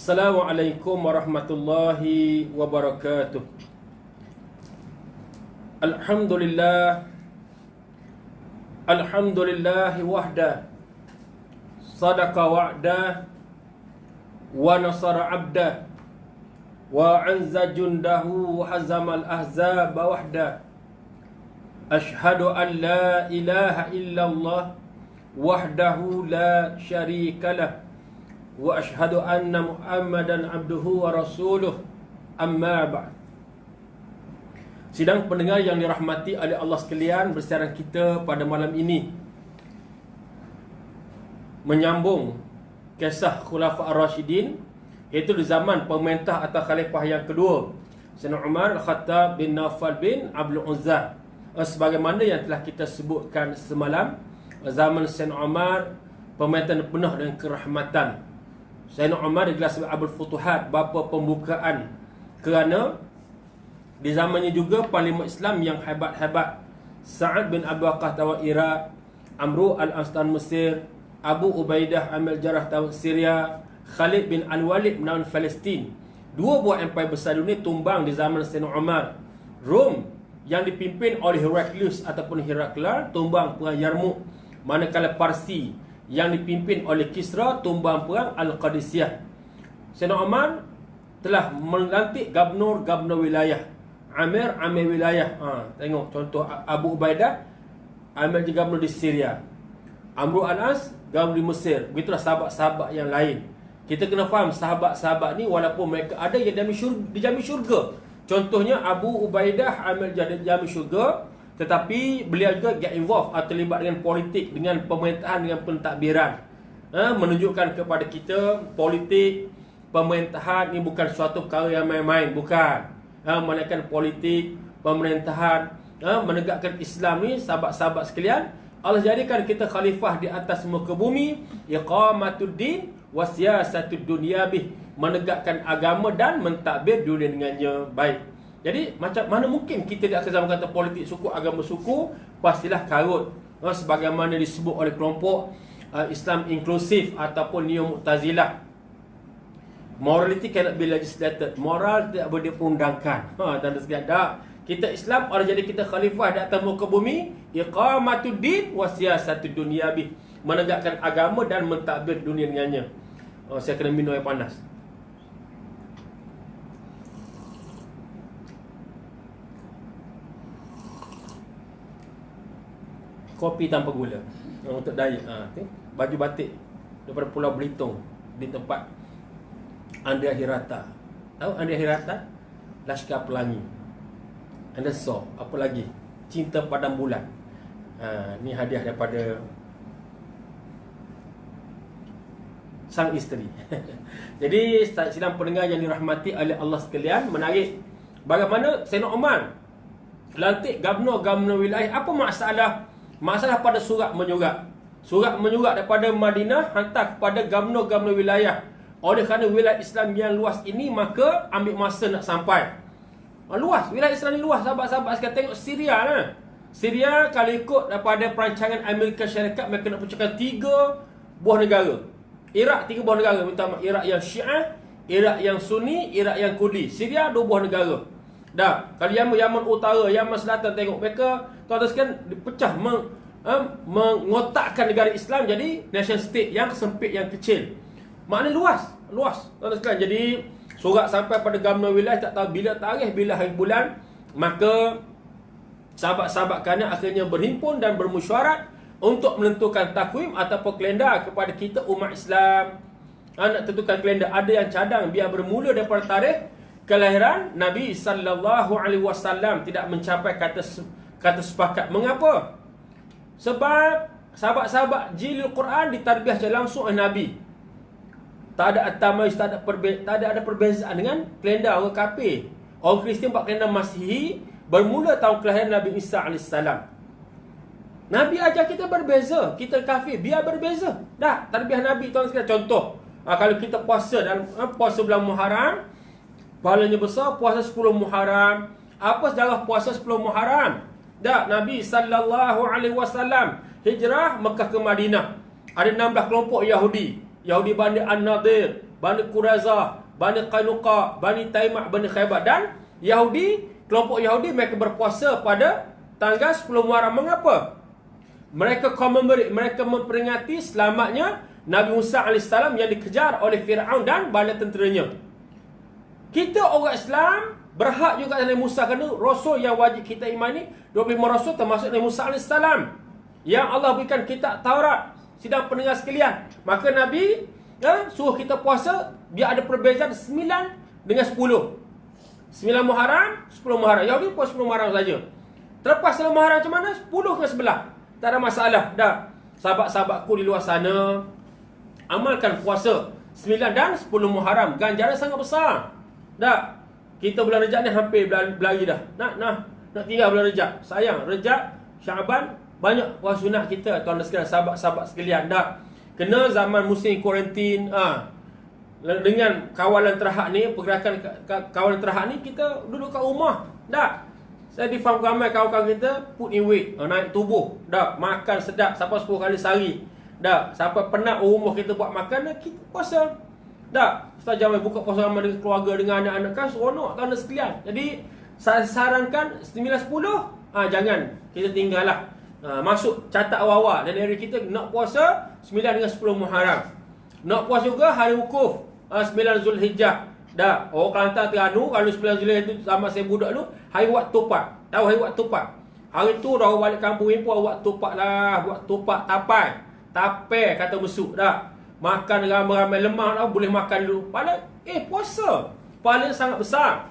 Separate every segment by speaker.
Speaker 1: Assalamualaikum warahmatullahi wabarakatuh. Alhamdulillah. Alhamdulillahi wahda. Sadaqa wa'da. Wa nasara abda. Wa anza jundahu wa hazamal ahzaba wahda. Ashhadu an la ilaha illallah wahdahu la syarikalah. Wa ashhadu anna Muhammadan abduhu wa rasuluh. Amma ba'd. Sidang pendengar yang dirahmati oleh Allah sekalian, bersiaran kita pada malam ini menyambung kisah Khulafa' Ar-Rasyidin, iaitu di zaman pemerintah atau khalifah yang kedua, Sayyidina Umar Al-Khattab bin Nawfal bin Abdul Uzza. Sebagaimana yang telah kita sebutkan semalam, zaman Sayyidina Umar pemerintahan penuh dengan kerahmatan. Sayyidina Umar digelar sebagai Abul Futuhat, bapa pembukaan, kerana di zamannya juga parlimen Islam yang hebat-hebat. Sa'ad bin Abi Waqqas tawan Iraq, Amru al-As tawan Mesir, Abu Ubaidah Al-Jarrah tawan Syria, Khalid bin Al-Walid menawan Palestin. Dua buah empire besar dunia tumbang di zaman Sayyidina Umar. Rom yang dipimpin oleh Heraklius ataupun Herakla tumbang perang Yarmouk, manakala Parsi yang dipimpin oleh Kisra tumbang perang Al-Qadisiyah. Sayyidina Umar telah melantik gubernur wilayah, Amir wilayah. Tengok contoh Abu Ubaidah, Amir je gubernur di Syria, Amru al-As gubernur di Mesir. Begitulah sahabat-sahabat yang lain. Kita kena faham sahabat-sahabat ni walaupun mereka ada yang dijamin syurga. Contohnya Abu Ubaidah, Amir dijamin syurga, tetapi beliau juga get involved atau terlibat dengan politik, dengan pemerintahan, dengan pentadbiran. Menunjukkan kepada kita politik, pemerintahan ni bukan suatu perkara yang main-main, bukan. Melainkan politik, pemerintahan, menegakkan Islam ni, sahabat-sahabat sekalian, Allah jadikan kita khalifah di atas muka bumi, iqamatuddin wa siyasatud dunyabih, menegakkan agama dan mentadbir dunia dengannya baik. Jadi macam mana mungkin kita di akhir zaman kata politik suku, agama suku, pastilah karut. Sebagaimana disebut oleh kelompok Islam inklusif ataupun Neo-Mu'tazilah. Morality cannot be legislated. Moral tidak boleh diperundangkan. Tanda sekalian, tak. Kita Islam, orang jadi kita khalifah di atas muka bumi, iqamatuddin wa siyasatud dunyabih, menegakkan agama dan mentadbir dunia dengannya. Saya kena minum air panas. Kopi tanpa gula untuk diet. Baju batik daripada Pulau Belitung di tempat Andrea Hirata. Tahu Andrea Hirata? Laskar Pelangi. Anda saw apa lagi? Cinta Padang Bulan. Ni hadiah daripada sang isteri. Jadi sidang pendengar yang dirahmati oleh Allah sekalian, menarik bagaimana Sayyidina Umar lantik gubernur wilayah. Apa masalah? Masalah pada surat menyurat. Surat menyurat daripada Madinah hantar kepada gubernur wilayah. Oleh kerana wilayah Islam yang luas ini, maka ambil masa nak sampai. Luas, wilayah Islam ni luas, sahabat-sahabat sekalian. Tengok Syria lah. Syria kalau ikut daripada perancangan Amerika Syarikat, mereka nak pecahkan 3 buah negara. Iraq 3 buah negara, minta maaf, Iraq yang Syiah, Iraq yang Sunni, Iraq yang Kurdi. Syria 2 buah negara. Dah, kalau Yaman Utara, Yaman Selatan, tengok mereka tuan-tuan sekalian dipecah, mengotakkan negara Islam jadi nation state yang sempit, yang kecil. Maknanya luas tuan-tuan sekalian. Jadi surat sampai pada gubernur wilayah, tak tahu bila tarikh, bila hari bulan. Maka sahabat-sahabat kanan akhirnya berhimpun dan bermesyuarat untuk menentukan takwim ataupun kalender kepada kita umat Islam. Nak tentukan kalender, ada yang cadang biar bermula daripada tarikh kelahiran Nabi sallallahu alaihi wasallam, tidak mencapai kata sepakat. Mengapa? Sebab sahabat-sahabat jilul Quran ditarbiah langsung oleh Nabi. Tak ada at-tamayuz, tak ada perbezaan dengan kalender orang kafir. Orang Kristian buat kalender Masihi bermula tahun kelahiran Nabi Isa AS. Nabi ajar kita berbeza, kita kafir biar berbeza. Dah, tarbiah Nabi tuan sekalian. Contoh, kalau kita puasa dalam puasa bulan Muharram, pahalanya besar. Puasa 10 Muharram, apa sejarah puasa 10 Muharram? Dah, Nabi sallallahu alaihi wasallam hijrah Mekah ke Madinah. Ada 16 kelompok Yahudi Bani An-Nadir, Bani Quraizah, Bani Qainuqa, Bani Taimah, Bani Khaybar. Dan kelompok Yahudi mereka berpuasa pada tanggal 10 Muharram. Mengapa? Mereka memperingati selamatnya Nabi Musa AS yang dikejar oleh Fir'aun dan bala tenteranya. Kita orang Islam berhak juga Nabi Musa, kerana Rasul yang wajib kita imani 25 Rasul termasuk Nabi Musa AS yang Allah berikan kitab Taurat. Sidang pendengar sekalian, maka Nabi suruh kita puasa biar ada perbezaan 9 dengan 10. 9 Muharram, 10 Muharram. Yahudi puasa 10 Muharram saja. Terlepas 10 Muharram macam mana? 10 ke sebelah. Tak ada masalah. Dah. Sahabat-sahabatku di luar sana, amalkan puasa 9 dan 10 Muharram. Ganjaran sangat besar. Dah. Kita bulan Rejab ni hampir berlari dah. Nak tinggal bulan Rejab. Sayang, Rejab, Syaban, banyak puasa sunat kita, tuan dan sekalian, sahabat-sahabat sekalian. Dah. Kena zaman musim kuarantin, dengan kawalan terhad ni, pergerakan kawalan terhad ni, kita duduk kat rumah. Dah. Saya difaham ramai kawan-kawan kita put in weight, naik tubuh. Dah. Makan sedap sampai 10 kali sehari. Dah. Sampai penat rumah kita buat makan, kita puasa. Dah. Ustaz Jamal buka puasa ramai dengan keluarga, dengan anak-anak, kan seronok tuan dan sekalian. Jadi saya sarankan 9-10, jangan kita tinggal lah. Masuk catat awal-awal dan hari kita nak puasa 9 dengan 10 Muharram. Nak puasa juga hari wukuf 9 Zulhijjah. Dah. Orang Kelantan Terengganu, kalau 9 Zulhijjah tu sama saya budak dulu, hari buat tupat. Tahu hari buat tupat? Hari tu dah balik kampung ni pun buat tupat lah, buat tupat tapai. Tapai kata besuk dah. Makan ramai-ramai lemah dah, boleh makan dulu. Padahal puasa paling sangat besar.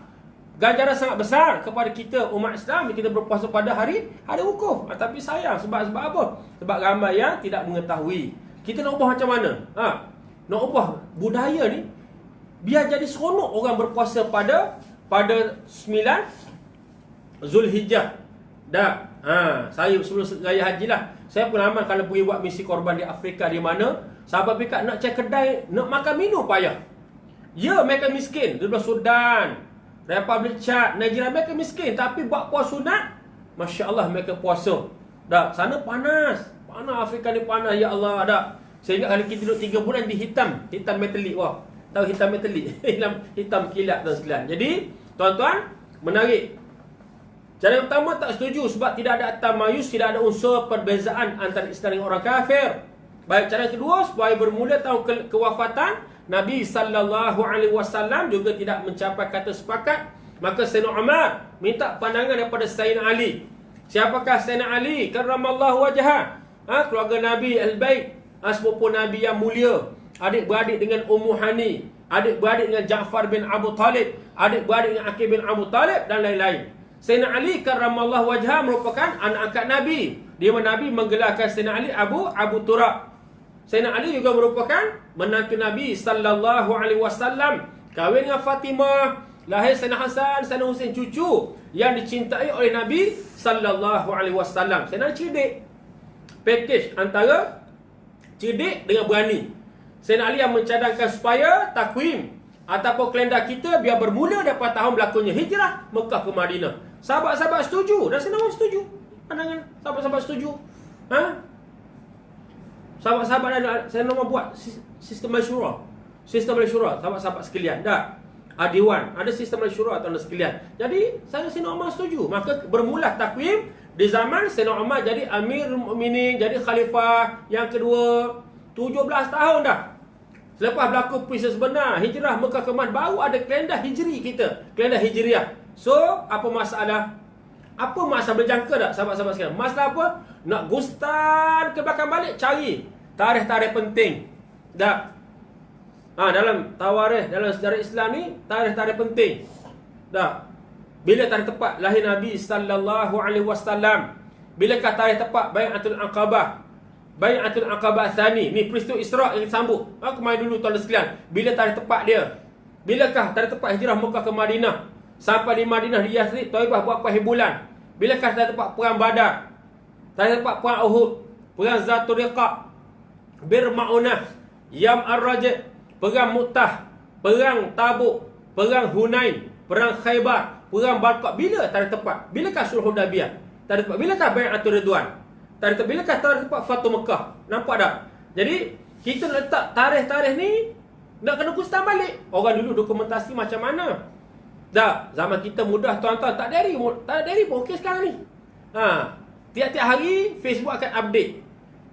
Speaker 1: Ganjaran sangat besar kepada kita umat Islam kita berpuasa pada hari wukuf. Tapi sayang sebab apa? Sebab ramai yang tidak mengetahui. Kita nak ubah macam mana? Nak ubah budaya ni biar jadi seronok orang berpuasa pada 9 Zulhijjah. Dah. Saya sebelum raya haji lah, saya pengalaman kalau pergi buat misi korban di Afrika, di mana sahabat mereka nak cari kedai, nak makan minum payah. Ya, mereka miskin. Di belah Sudan, Republik Chad, Nigeria, mereka miskin. Tapi buat puasa sunat, Masya Allah mereka puasa. Dah, sana panas. Panas Afrika ni panas, ya Allah. Dah. Sehingga kalau kita duduk 3 bulan hitam metalik. Wah, tahu hitam metalik? hitam kilat dan sekalian. Jadi, tuan-tuan, menarik. Cara yang pertama tak setuju sebab tidak ada tamayus, tidak ada unsur perbezaan antara Islam dengan orang kafir. Baik, cara yang kedua, supaya bermula tahun kewafatan Nabi SAW juga tidak mencapai kata sepakat, maka Sayyidina Umar minta pandangan daripada Sayyidina Ali. Siapakah Sayyidina Ali? Karramallahu wajhah. Keluarga Nabi Al-Bait, sepupu Nabi yang mulia, adik-beradik dengan Ummu Hani, adik-beradik dengan Ja'far bin Abu Talib, adik-beradik dengan Aqil bin Abu Talib dan lain-lain. Sayyidina Ali karramallahu wajhah merupakan anak angkat Nabi. Dia Nabi menggelarkan Sayyidina Ali Abu Turab. Sayyidina Ali juga merupakan menantu Nabi sallallahu alaihi wasallam. Kahwin dengan Fatimah, lahir Sayyidina Hasan, Sayyidina Husain, cucu yang dicintai oleh Nabi sallallahu alaihi wasallam. Sayyidina Ali cerdik. Package antara cerdik dengan berani. Sayyidina Ali yang mencadangkan supaya takwim ataupun kalender kita biar bermula daripada tahun berlakunya hijrah Mekah ke Madinah. Sahabat-sahabat setuju dan Sayyidina Umar setuju. Pandangan sahabat-sahabat setuju. Sahabat-sahabat dan Sayyidina Umar buat sistem masyurah. Sistem masyurah, sahabat-sahabat sekalian. Dah. Dewan, ada sistem masyurah tuan-tuan sekalian. Jadi, Sayyidina Umar setuju. Maka bermula takwim di zaman Sayyidina Umar jadi Amirul Mukminin, jadi khalifah yang kedua. 17 tahun dah. Selepas berlaku peristiwa sebenar hijrah Mekah ke Madinah, baru ada kalender hijri kita, kalender hijriah. So, apa masalah? Apa masalah berjangka tak sahabat-sahabat sekalian? Masalah apa? Nak gustan ke belakang balik, cari tarikh-tarikh penting. Dah. Dalam tawarikh, dalam sejarah Islam ni, tarikh-tarikh penting. Dah. Bila tarikh tepat lahir Nabi sallallahu alaihi wasallam? Bilakah tarikh tepat Bai'atul Aqabah? Bai'atul Aqabah Tsani, ni peristiwa Isra' yang disambut. Kemarin dulu tuan dan sekalian. Bila tarikh tepat dia? Bilakah tarikh tepat hijrah Mekah ke Madinah? Sampai di Madinah, di Yathrib, Taibah berapa bulan? Bilakah tarikh tepat perang Badar? Tarikh tepat perang Uhud, perang Zatul Riqaq, Bir Ma'unah, Yam Ar-Rajid, perang Mu'tah, perang Tabuk, perang Hunain, perang Khaybar, perang Balqa. Bila tarikh tepat? Bilakah Sulh Hudaybiyah? Tarikh tepat. Bilakah Bai'atul Ridwan? Tarikh tepat. Bilakah tarikh tepat Fatu Mekah? Nampak tak? Jadi kita letak tarikh-tarikh ni Nak kena kustan balik. Orang dulu dokumentasi macam mana? Dah, zaman kita mudah tuan-tuan, tak ada diary pun okey sekarang ni. Tiap-tiap hari Facebook akan update.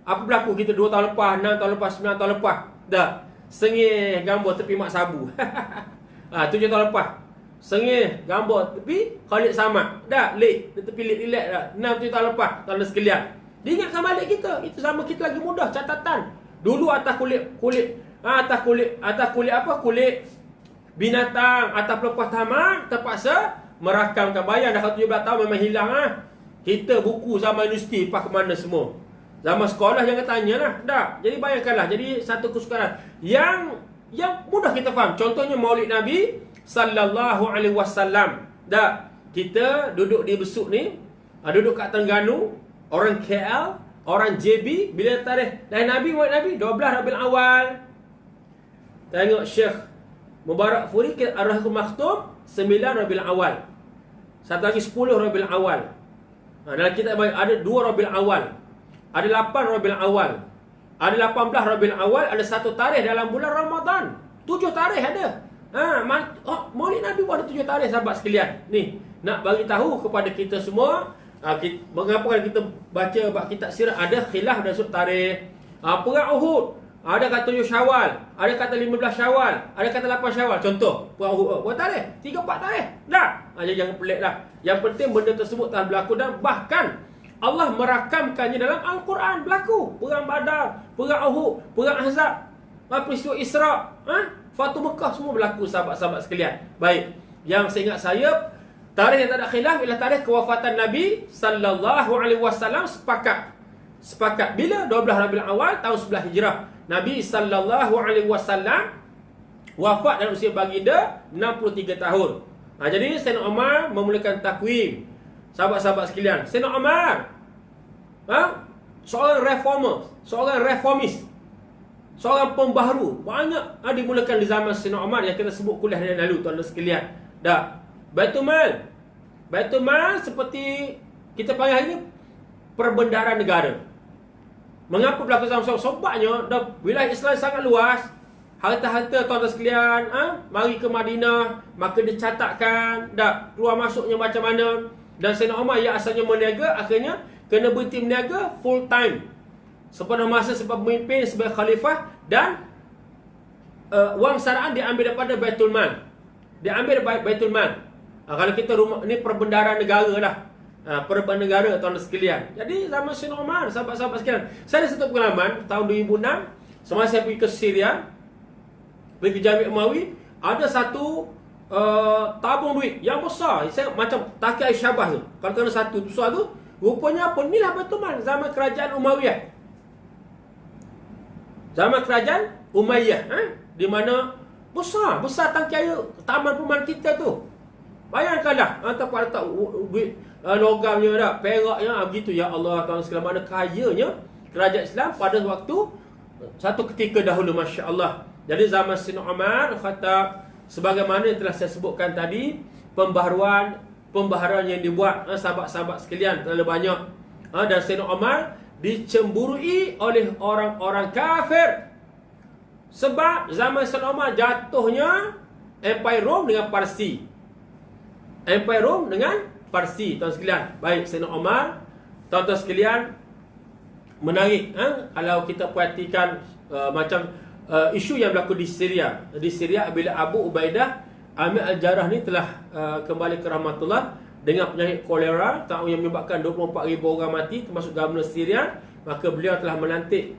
Speaker 1: Apa berlaku kita 2 tahun lepas, 6 tahun lepas, 9 tahun lepas. Dah, sengih gambar tepi mak sabu. 7 tahun lepas. Sengih gambar tepi Khalid Samad. Dah, lek, tepi lek dah. 6 7 tahun lepas, tuan-tuan sekalian. Diingatkan balik kita. Itu sama kita lagi mudah catatan. Dulu atas kulit binatang, atas pelepas taman terpaksa merakamkan. Bayang dah 17 tahun memang hilang Kita buku zaman universiti lepas ke mana semua. Zaman sekolah jangan tanya lah. Tak. Jadi bayangkanlah. Jadi satu kesukaran yang mudah kita faham. Contohnya Maulid Nabi sallallahu alaihi wasallam. Tak. Kita duduk di Besuk ni, duduk kat Terengganu, orang KL, orang JB, bila tarikh lahir Nabi, Maulid Nabi 12 Rabiul Awal. Tengok Syekh Mubarak Furi Ar-Rahul Maktum 9 Rabiul Awal. Satu lagi 10 Rabiul Awal. Dalam kitab ada 2 Rabiul Awal. Ada 8 Rabiul Awal. Ada 18 Rabiul Awal. Ada satu tarikh dalam bulan Ramadan. 7 tarikh ada. Maulid Nabi pun ada 7 tarikh, sahabat sekalian. Ni, nak bagi tahu kepada kita semua, mengapa kalau kita baca bab kitab sirah ada khilaf dan sub tarikh. Perang Uhud, ada kata 7 Syawal, ada kata 15 Syawal, ada kata 8 Syawal. Contoh, perang Uhud, berapa tarikh? 3-4 tarikh. Dah. Jadi jangan pelik lah. Yang penting benda tersebut telah berlaku dan bahkan Allah merakamkannya dalam Al-Quran berlaku. Perang Badar, perang Uhud, perang Ahzab, peristiwa Isra, Fatu Mekah, semua berlaku, sahabat-sahabat sekalian. Baik, yang seingat saya, tarikh yang tak ada khilaf ialah tarikh kewafatan Nabi sallallahu alaihi wasallam. Sepakat bila 12 Rabiul Awal tahun 11 Hijrah. Nabi sallallahu alaihi wasallam wafat dalam usia baginda 63 tahun. Jadi Sayyidina Umar memulakan takwim. Sahabat-sahabat sekalian, Sayyidina Umar seorang reformer, seorang reformis, seorang pembaharu. Banyak dimulakan di zaman Sayyidina Umar yang kita sebut kuliah yang lalu, tuan-tuan sekalian. Dah. Baitul Mal seperti kita panggil hari ini perbendaharaan negara. Mengapa berlaku sama-sama? Sebabnya wilayah Islam sangat luas. Harta-harta tuan-tuan sekalian, mari ke Madinah, maka dicatatkan keluar masuknya macam mana. Dan Sayyidina Umar yang asalnya meniaga, akhirnya kena berhenti meniaga full time sepenuh masa sebab pemimpin, sebagai khalifah. Dan wang saraan diambil daripada Baitul Mal. Kalau kita rumah ni perbendaharaan negara lah. Perbendaharaan negara, tuan-tuan sekalian. Jadi zaman Sayyidina Umar, sahabat-sahabat sekalian, saya ada satu pengalaman tahun 2006 semasa saya pergi ke Syria, pergi ke Jami' Umawi. Ada satu tabung duit yang besar, saya macam taki air Syabas tu. Kalau kena satu besar tu, rupanya apa? Inilah Baitul Mal zaman kerajaan Umayyah. Zaman kerajaan Umayyah, di mana besar tangki air taman perumahan kita tu. Bayangkanlah, tempat letak duit logamnya dah, peraknya begitu. Ya Allah, tuan sekalian, mana kayanya kerajaan Islam pada waktu satu ketika dahulu, masya-Allah. Jadi zaman Sayyidina Umar kata, sebagaimana yang telah saya sebutkan tadi, pembaharuan yang dibuat sahabat-sahabat sekalian terlalu banyak. Dan Sayyidina Umar dicemburui oleh orang-orang kafir. Sebab zaman Sayyidina Umar jatuhnya Empire Rom dengan Parsi. Tuan sekalian. Baik, Sayyidina Umar, tuan-tuan sekalian, menarik. Kalau kita perhatikan macam isu yang berlaku di Syria. Di Syria bila Abu Ubaidah Amir Al-Jarrah ni telah kembali ke rahmatullah dengan penyakit kolera yang menyebabkan 24,000 orang mati, termasuk gubernur Syria. Maka beliau telah melantik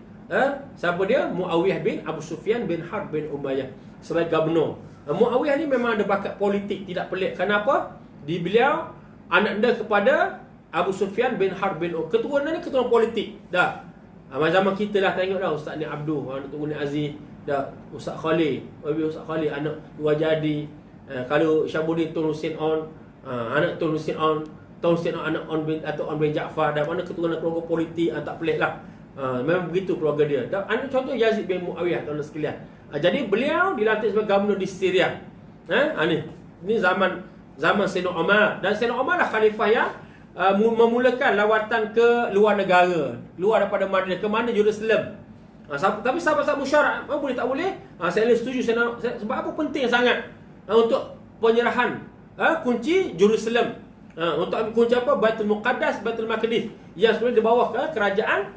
Speaker 1: siapa dia? Muawiyah bin Abu Sufyan bin Harb bin Umayyah sebagai gubernur. Muawiyah ni memang ada bakat politik, tidak pelik. Kenapa? Beliau anak anda kepada Abu Sufyan bin Harb bin Umayyah. Keturunan ni keturunan politik. Dah. Zaman kita lah tengok dah Ustaz ni Abdul, anak Tunggu ni Aziz, dah Ustaz Khalid, Ustaz Khalid anak Dua Jadi. Kalau Syabuddin Tun Husin On, anak Tun Husin On, anak On bin atau On bin Jaafar. Dan mana keturunan keluarga politik, tak pelik lah. Memang begitu keluarga dia. Dan anak contoh Yazid bin Muawiyah, tuan-tuan sekalian. Jadi beliau dilantik sebagai gubernur di Syria. Ini zaman Sayyidina Umar. Dan Sayyidina Umar lah khalifah yang memulakan lawatan ke luar negara, luar daripada Madinah, ke mana? Jerusalem. Tapi sahabat-sahabat musyarat boleh tak boleh? Saya setuju. Sebab apa penting sangat untuk penyerahan kunci Jerusalem. Untuk ambil kunci apa? Baitul Muqaddas, Baitul Maqdis, yang sebenarnya di bawah kerajaan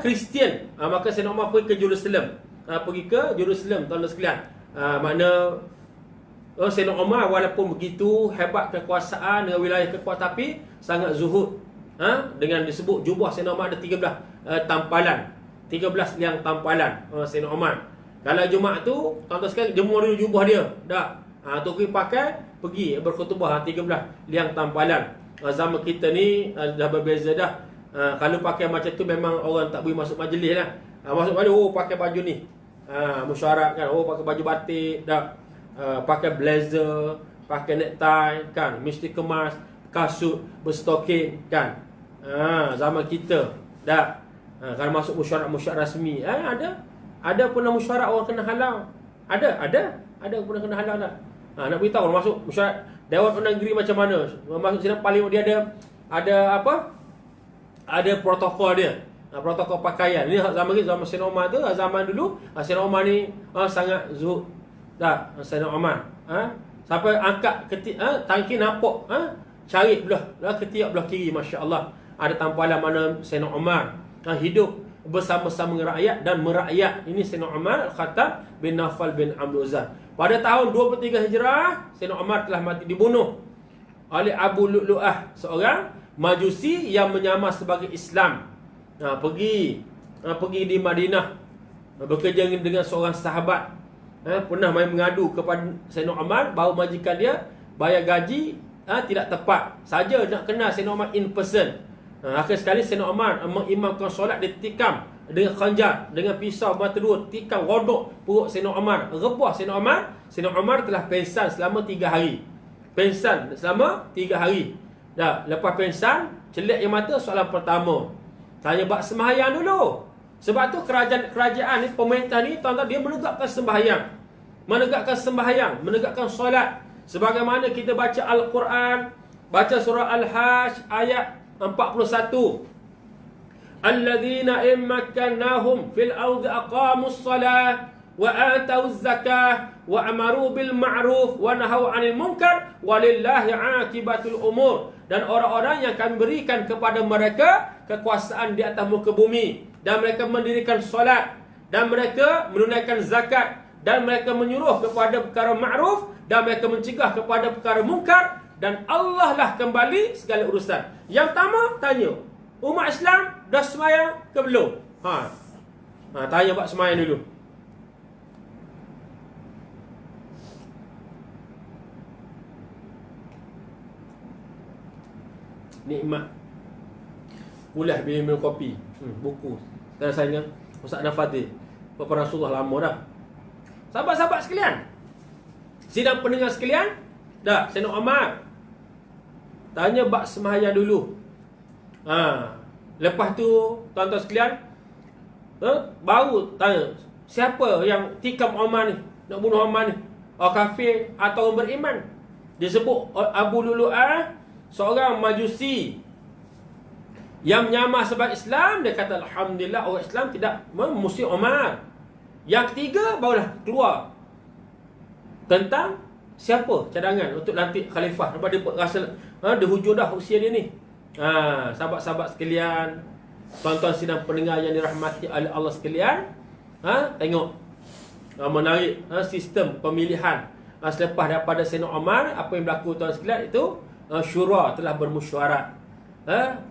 Speaker 1: Kristian. Maka Sayyidina Umar pergi ke Jerusalem. Pergi ke Jerusalem, tuan-tuan sekalian. Makna Sayyidina Umar walaupun begitu hebat kekuasaan dengan wilayah kekuatan, tapi sangat zuhud. Dengan disebut jubah Sayyidina Umar ada 13 tampalan. 13 liang tampalan Sayyidina Umar. Kalau Jumaat tu, tuan-tuan sekalian, jemur dulu jubah dia. Dah. Tu pergi berkhutbah 13 liang tampalan. Zaman kita ni dah berbeza dah. Kalau pakai macam tu memang orang tak boleh masuk majlis lah. Masuk majlis, pakai baju ni. Musyarat kan, pakai baju batik dah. Pakai blazer, pakai necktie kan, mesti kemas, kasut, berstoking kan. Zaman kita dah. Kalau masuk musyarat rasmi, ada pernah musyarat orang kena halau. Ada pernah kena halau tak? Nak beritahu orang masuk musyarat Dewan Undangan Negeri macam mana. Masuk sini paling dia ada apa? Ada protokol dia. Protokol pakaian. Ini zaman Sayyidina Umar tu, zaman dulu Sayyidina Umar ni sangat zuhud. Tak, Sayyidina Umar. Sampai angkat tangki nampak, cari belah ketiak belah kiri, masya-Allah. Ada tampalan mana Sayyidina Umar hidup bersama-sama dengan rakyat dan merakyat. Ini Sayyidina Umar Khattab bin Nawfal bin Abdul Uzza. Pada tahun 23 Hijrah, Sayyidina Umar telah mati dibunuh oleh Abu Lu'lu'ah, seorang Majusi yang menyamar sebagai Islam. Pergi di Madinah, bekerja dengan seorang sahabat. Pernah main mengadu kepada Sayyidina Umar bahawa majikan dia bayar gaji tidak tepat. Saja nak kenal Sayyidina Umar in person. Akhir sekali Sayyidina Umar mengimamkan solat, dia tikam dengan khanjar, dengan pisau mata dua, tikam rodok perut Sayyidina Umar, rebah Sayyidina Umar. Sayyidina Umar telah pengsan selama 3 hari. Pengsan selama 3 hari. Dah, lepas pengsan, celik yang mata. Soalan pertama, tanya bab sembahyang dulu. Sebab tu kerajaan ni, pemerintah ni, tuan-tuan, dia menegakkan sembahyang. Menegakkan sembahyang, menegakkan solat. Sebagaimana kita baca Al-Quran, baca surah Al-Hajj ayat 41. Alladzina immakannahum fil ardi aqamus salat wa atauz zakah wa amaru bil ma'ruf wa nahaw 'anil munkar walillahi 'aqibatul umur. Dan orang-orang yang kami berikan kepada mereka kekuasaan di atas muka bumi, dan mereka mendirikan solat, dan mereka menunaikan zakat, dan mereka menyuruh kepada perkara ma'ruf, dan mereka mencegah kepada perkara mungkar, dan Allah lah kembali segala urusan. Yang pertama tanya, umat Islam dah sembahyang ke belum? Tanya bab sembahyang dulu. Nikmat Pulah bila minum kopi. Buku sekarang saya dengan Ustaz Nafadir, Bapak Rasulullah lama dah. Sahabat-sahabat sekalian, sidang pendengar sekalian, dah Sayyidina Umar tanya bab sembahyang dulu. Lepas tu tuan-tuan sekalian, baru tanya siapa yang tikam Umar ni, nak bunuh Umar ni, orang kafir atau orang beriman. Disebut Abu Lu'lu'ah, seorang Majusi yang menyamar sebagai Islam. Dia kata alhamdulillah orang Islam tidak memusuhi Umar. Yang ketiga barulah keluar tentang siapa cadangan untuk lantik khalifah. Lepas dia rasa dia hujur dah usia dia ni. Sahabat-sahabat sekalian, tuan-tuan sidang pendengar yang dirahmati oleh Allah sekalian, tengok menarik sistem pemilihan selepas daripada Sayyidina Umar. Apa yang berlaku tuan sekalian itu, syura telah bermusyawarah.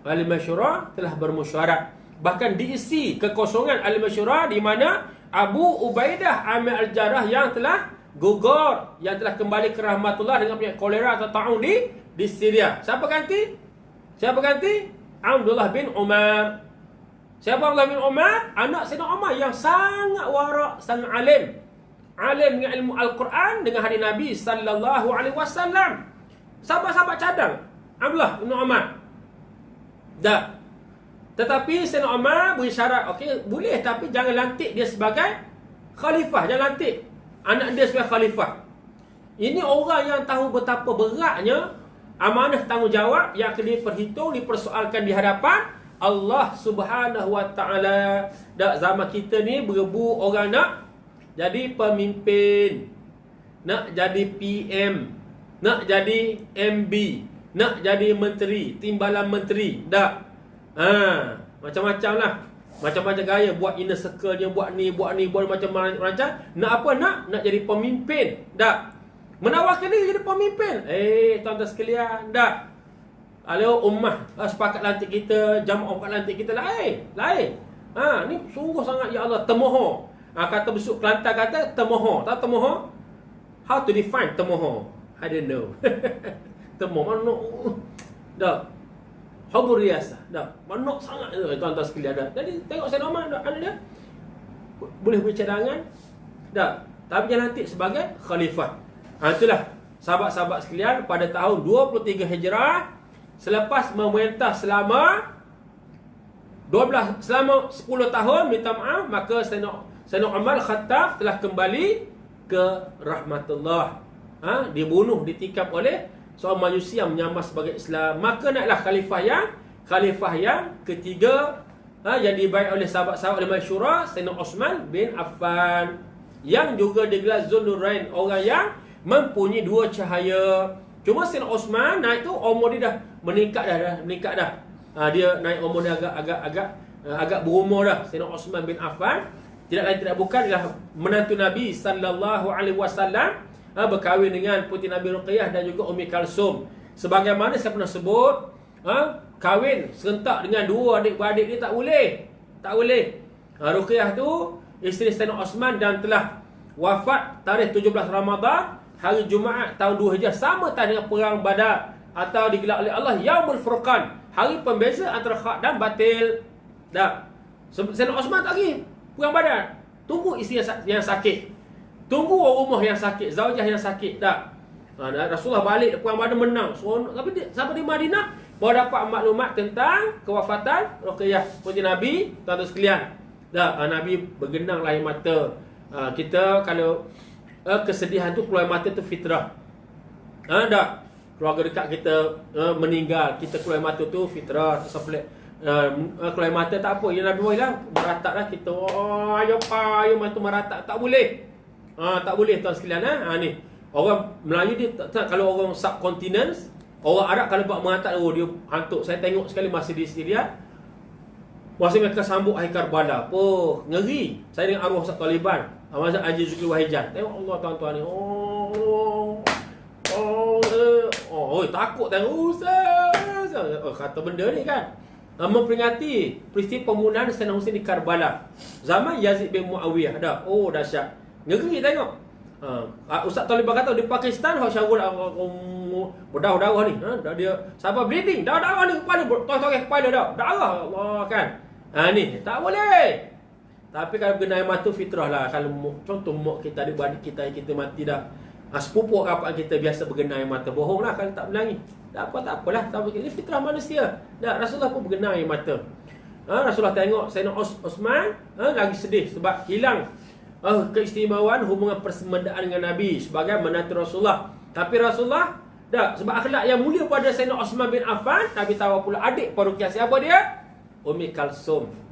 Speaker 1: Ahli masyura telah bermusyawarah. Bahkan diisi kekosongan ahli masyura di mana Abu Ubaidah Amir Al-Jarrah yang telah gugur, yang telah kembali ke rahmatullah dengan penyakit kolera atau taun di Syria. Siapa ganti? Abdullah bin Umar. Siapa Abdullah bin Umar? Anak Sayyidina Umar yang sangat warak, sangat alim. Alim dengan ilmu Al-Quran, dengan hadis Nabi sallallahu alaihi wasallam. Sahabat-sahabat cadang Abdullah bin Umar. Dah. Tetapi Sayyidina Umar beri syarat, okey, boleh, tapi jangan lantik dia sebagai khalifah. Jangan lantik anak dia sebagai khalifah. Ini orang yang tahu betapa beratnya amanah tanggungjawab yang akan diperhitung, dipersoalkan di hadapan Allah Subhanahu Wa Taala. Dak zaman kita ni berebu orang nak jadi pemimpin, nak jadi PM, nak jadi MB, nak jadi menteri, timbalan menteri. Dak. Macam-macam lah. Macam-macam gaya, buat inner circle dia, buat ni, buat macam-macam. Nak apa? Nak jadi pemimpin. Dak. Menawarkan diri jadi pemimpin. Tuan-tuan sekalian, dak. Kalau ummah sepakat lantik kita, jamaah sepakat lantik kita, lain. Ni sungguh sangat ya Allah temoho. Kata besuk Kelantan kata temoho. Tahu temoho? How to define temoho? I don't know. Temoho mana? Dak. Hubur riasah. Dak. Mana sangat tuan-tuan sekalian dak. Jadi tengok Sayyidina Umar dak ada dia. Boleh bercadangan. Dak. Tapi jangan lantik sebagai khalifah. Itulah sahabat-sahabat sekalian, pada tahun 23 Hijrah, selepas memerintah selama 10 tahun, minta maaf, maka Sayyidina Umar Khattab telah kembali ke rahmatullah. Dibunuh, ditikam oleh seorang Majusi yang menyamar sebagai Islam. Maka naiklah khalifah yang ketiga, yang dibaik oleh sahabat-sahabat Ulama Syura, Sayyidina Osman bin Affan, yang juga digelar Zunnurain, orang yang mempunyai dua cahaya. Cuma Sayyidina Osman naik tu umur dia dah meningkat dah. Dia naik umur dia agak berumur dah. Sayyidina Osman bin Affan tidak lain tidak bukan adalah menantu Nabi sallallahu alaihi wasallam, berkahwin dengan puteri Nabi Ruqayyah dan juga Ummi Kalsum. Sebagaimana saya pernah sebut, kahwin serentak dengan dua adik-beradik ni tak boleh. Ruqayyah tu isteri Sayyidina Osman dan telah wafat tarikh 17 Ramadan, hari Jumaat tahun 2 Hijrah, sama tak dengan perang Badar, atau digelar oleh Allah Yaumul Furqan, hari pembeza antara hak dan batil. Dak. Sayyidina Osman tak pergi perang Badar. Tunggu isteri yang sakit. Tunggu orang rumah yang sakit, zaujah yang sakit. Dak. Rasulullah balik perang Badar menang. Sampai di Madinah baru dapat maklumat tentang kewafatan Ruqayyah puteri Nabi, tuan-tuan sekalian. Dak. Nabi bergenang air mata. Kita kalau kesedihan tu, keluar mata tu fitrah. Tak? Keluarga dekat kita meninggal, kita keluar mata tu fitrah. Keluar mata tak apa, ya Nabi bilang meratak lah kita. Ayo mata meratak, tak boleh. Tak boleh tuan sekalian. Ni orang Melayu dia tak, kalau orang subcontinent, orang Arab kalau buat meratak, dia hantuk. Saya tengok sekali masa di Syria, masa mereka sambut Hari Karbala, ngeri. Saya dengan arwah Ustaz Taliban, Masa Haji Zulkifli Wahijan. Tengok Allah tuan-tuan ni. Takut tengok Ustaz. Kata benda ni kan. Memperingati peristiwa pembunuhan Sayyidina Husain di Karbala. Zaman Yazid bin Muawiyah. Dahsyat. Ngeri tengok. Ustaz Taliban kata di Pakistan Syarul berdarah ni. Dia sabar bleeding. Darah ni kepala. Tuan-tuan kepala dah. Darah Allah kan. Ni tak boleh. Tapi kalau kena air mata fitrah lah. Kalau contoh mak kita, adik-beradik kita mati dah. Sepupu rapat kita biasa bergenang air mata. Bohong lah kalau tak menangis. Tak apalah. Ini fitrah manusia. Rasulullah pun bergenang air mata. Rasulullah tengok Sayyidina Osman lagi sedih sebab hilang keistimewaan hubungan persemedaan dengan Nabi sebagai menantu Rasulullah. Tapi Rasulullah sebab akhlak yang mulia pada Sayyidina Osman bin Affan, Nabi tahu pula adik Ruqayyah. Siapa dia? Ummi Kalsum.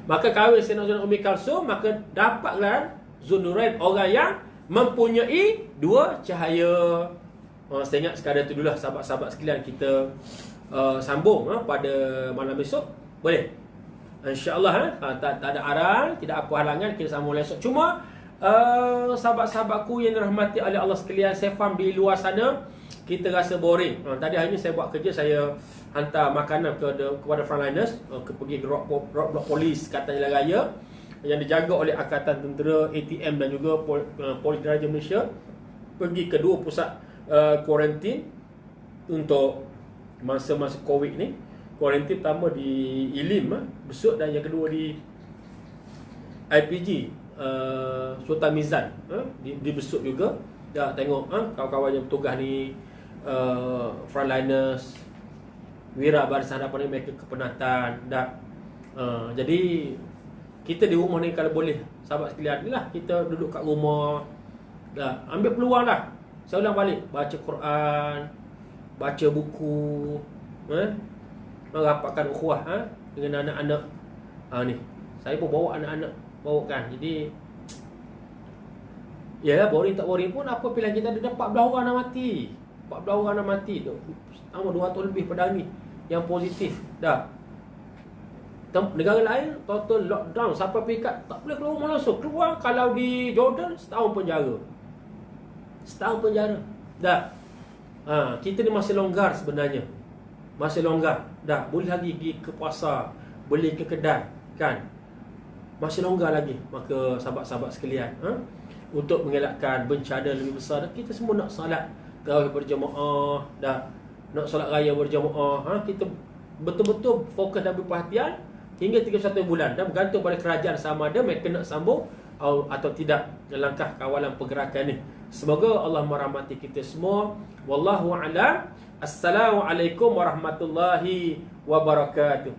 Speaker 1: Maka kahwin Sayyidina Ummi Kalsum, maka dapatlah Zunnurain, orang yang mempunyai dua cahaya. Saya ingat sekadar itu dululah sahabat-sahabat sekalian, kita sambung pada malam esok. Boleh? InsyaAllah tak ada aral, tidak apa halangan, kita sambung esok. Cuma sahabat-sahabatku yang dirahmati oleh Allah sekalian, saya faham di luar sana kita rasa boring. Tadi hari ni saya buat kerja, saya hantar makanan kepada frontliners, pergi ke rock block polis Katan Jalan Raya yang dijaga oleh Angkatan Tentera, ATM dan juga Polis Diraja Malaysia, pergi ke dua pusat kuarantin untuk masa-masa Covid ni. Kuarantin pertama di Ilim Besut, dan yang kedua di IPG Sultan Mizan di Besut juga. Tengok kawan-kawan yang bertugas ni, frontliners, wira barisan hadapan ni, mereka kepenatan. Jadi kita di rumah ni kalau boleh, sahabat sekalian, inilah kita duduk kat rumah, ambil peluang lah. Saya ulang balik, baca Quran, baca buku, merapatkan ukhuwah dengan anak-anak. Ni saya pun bawa anak-anak, bawa kan. Jadi yalah, boring tak boring pun apa pilihan kita ada 14 orang nak mati. 14 orang nak mati tu. Sama 200 lebih pada ni yang positif dah. Negara lain total lockdown sampai peringkat tak boleh keluar rumah langsung. Keluar kalau di Jordan setahun penjara. Setahun penjara. Dah. Kita ni masih longgar sebenarnya. Masih longgar. Dah, boleh lagi pergi ke pasar, beli ke kedai, kan? Masih longgar lagi. Maka sahabat-sahabat sekalian, untuk mengelakkan bencana lebih besar, kita semua nak salat tarawih berjemaah, dah. Nak solat raya berjemaah, kita betul-betul fokus dan berperhatian hingga 31 bulan, dan bergantung pada kerajaan sama ada mereka nak sambung atau tidak langkah kawalan pergerakan ni. Semoga Allah merahmati kita semua. Wallahu a'lam. Assalamualaikum warahmatullahi wabarakatuh.